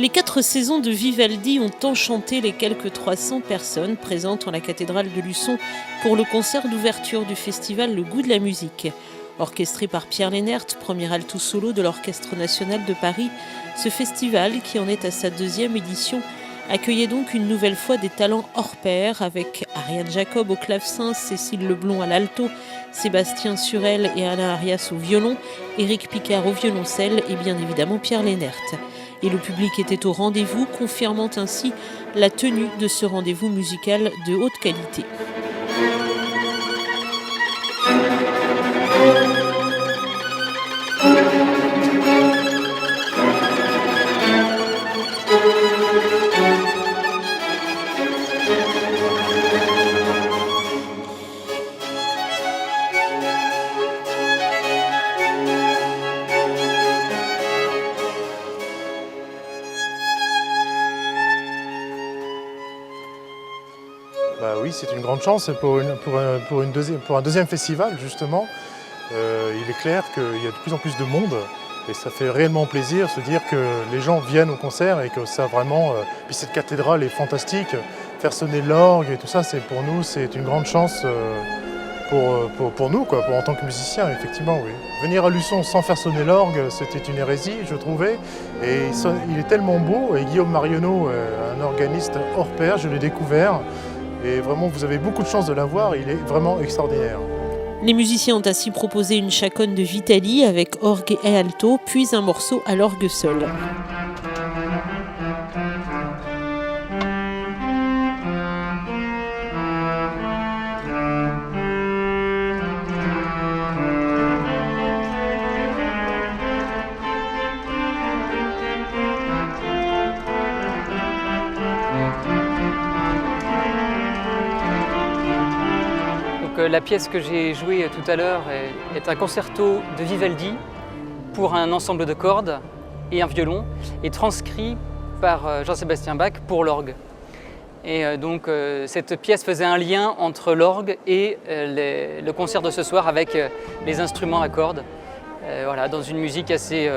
Les 4 saisons de Vivaldi ont enchanté les quelques 300 personnes présentes en la cathédrale de Luçon pour le concert d'ouverture du festival Le Goût de la musique. Orchestré par Pierre Lénert, premier alto solo de l'Orchestre national de Paris, ce festival, qui en est à sa 2e édition, accueillait donc une nouvelle fois des talents hors pair avec Ariane Jacob au clavecin, Cécile Leblond à l'alto, Sébastien Surel et Alain Arias au violon, Éric Picard au violoncelle et bien évidemment Pierre Lénert. Et le public était au rendez-vous, confirmant ainsi la tenue de ce rendez-vous musical de haute qualité. Oui, c'est une grande chance pour un deuxième festival, justement. Il est clair qu'il y a de plus en plus de monde et ça fait réellement plaisir de se dire que les gens viennent au concert et que ça vraiment... Puis cette cathédrale est fantastique, faire sonner l'orgue et tout ça, pour nous, c'est une grande chance pour nous, en tant que musiciens, effectivement, oui. Venir à Luçon sans faire sonner l'orgue, c'était une hérésie, je trouvais. Et il est tellement beau, et Guillaume Marionneau, un organiste hors pair, je l'ai découvert. Et vraiment, vous avez beaucoup de chance de l'avoir, il est vraiment extraordinaire. Les musiciens ont ainsi proposé une chaconne de Vitali avec orgue et alto, puis un morceau à l'orgue seul. La pièce que j'ai jouée tout à l'heure est un concerto de Vivaldi pour un ensemble de cordes et un violon, et transcrit par Jean-Sébastien Bach pour l'orgue. Et donc cette pièce faisait un lien entre l'orgue et le concert de ce soir avec les instruments à cordes, voilà, dans une musique assez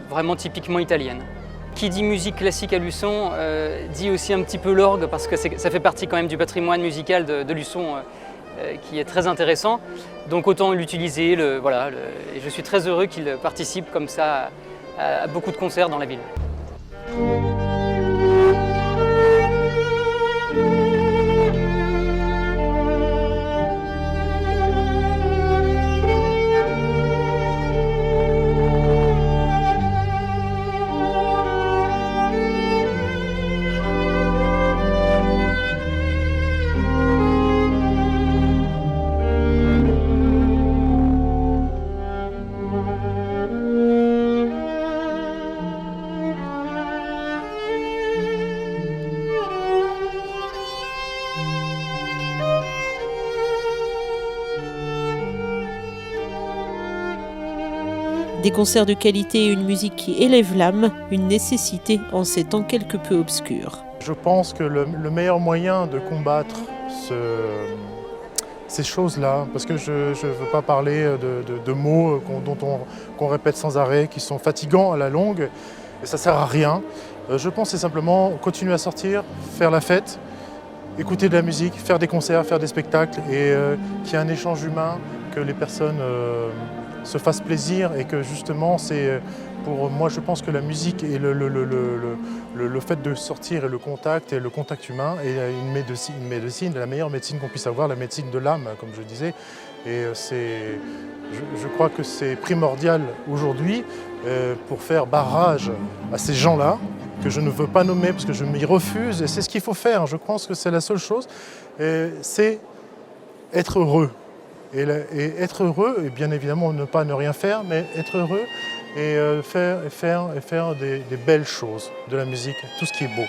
vraiment typiquement italienne. Qui dit musique classique à Luçon dit aussi un petit peu l'orgue, parce que ça fait partie quand même du patrimoine musical de Luçon qui est très intéressant. Donc autant l'utiliser, et je suis très heureux qu'il participe comme ça à beaucoup de concerts dans la ville. Des concerts de qualité et une musique qui élève l'âme, une nécessité en ces temps quelque peu obscurs. Je pense que le meilleur moyen de combattre ces choses-là, parce que je ne veux pas parler de mots qu'on répète sans arrêt, qui sont fatigants à la longue, et ça ne sert à rien. Je pense que c'est simplement continuer à sortir, faire la fête, écouter de la musique, faire des concerts, faire des spectacles, et qu'il y ait un échange humain, que les personnes se fassent plaisir, et que justement, pour moi, je pense que la musique et le fait de sortir et le contact humain est une médecine, la meilleure médecine qu'on puisse avoir, la médecine de l'âme, comme je disais. Et je crois que c'est primordial aujourd'hui pour faire barrage à ces gens-là, que je ne veux pas nommer parce que je m'y refuse, et c'est ce qu'il faut faire. Je pense que c'est la seule chose, c'est être heureux. Et être heureux, et bien évidemment ne rien faire, mais être heureux et faire des belles choses, de la musique, tout ce qui est beau.